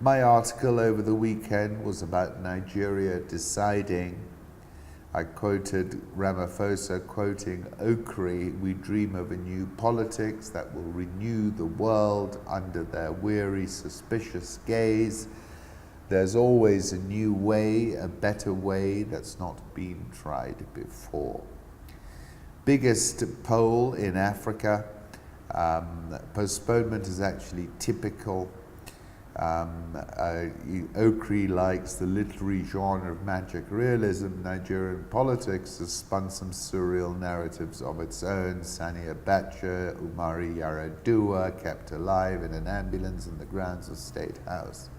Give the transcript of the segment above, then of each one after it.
My article over the weekend was about Nigeria deciding. I quoted Ramaphosa quoting Okri, "We dream of a new politics that will renew the world under their weary, suspicious gaze. There's always a new way, a better way that's not been tried before." Biggest poll in Africa. Postponement is actually typical. Okri likes the literary genre of magic realism. Nigerian politics has spun some surreal narratives of its own. Sani Abacha, Umari Yar'Adua kept alive in an ambulance in the grounds of State House.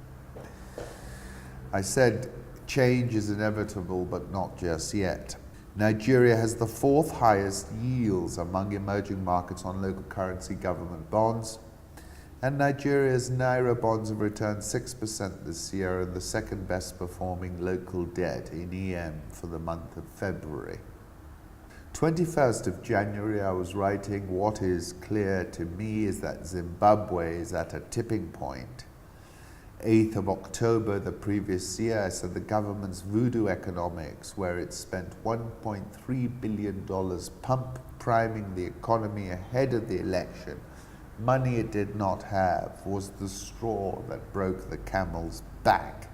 I said change is inevitable, but not just yet. Nigeria has the fourth highest yields among emerging markets on local currency government bonds. And Nigeria's Naira bonds have returned 6% this year and the second best performing local debt in EM for the month of February. 21st of January, I was writing, "What is clear to me is that Zimbabwe is at a tipping point." 8th of October the previous year, I said the government's voodoo economics, where it spent $1.3 billion priming the economy ahead of the election, money it did not have, was the straw that broke the camel's back.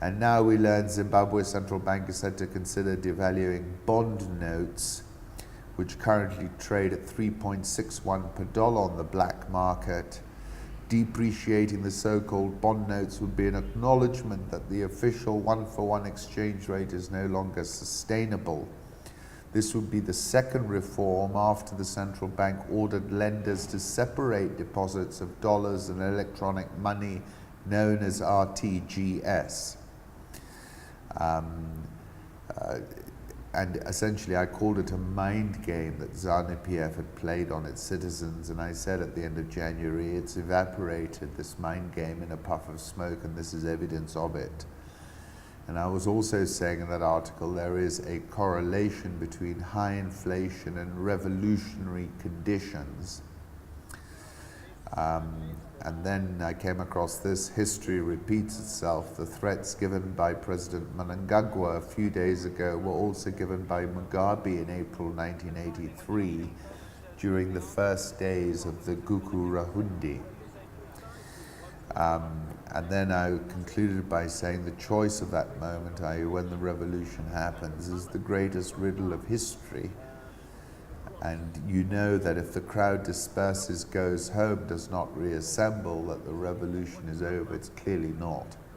And now we learn Zimbabwe's central bank is said to consider devaluing bond notes, which currently trade at 3.61 per dollar on the black market. Depreciating the so-called bond notes would be an acknowledgement that the official one-for-one exchange rate is no longer sustainable. This would be the second reform after the central bank ordered lenders to separate deposits of dollars and electronic money known as RTGS. And essentially I called it a mind game that ZANU-PF had played on its citizens, and I said at the end of January it's evaporated, this mind game, in a puff of smoke, and this is evidence of it. And I was also saying in that article there is a correlation between high inflation and revolutionary conditions. And then I came across this: history repeats itself. The threats given by President Mnangagwa a few days ago were also given by Mugabe in April 1983 during the first days of the Gukurahundi. And then I concluded by saying the choice of that moment, i.e. when the revolution happens, is the greatest riddle of history. And you know that if the crowd disperses, goes home, does not reassemble, that the revolution is over. It's clearly not.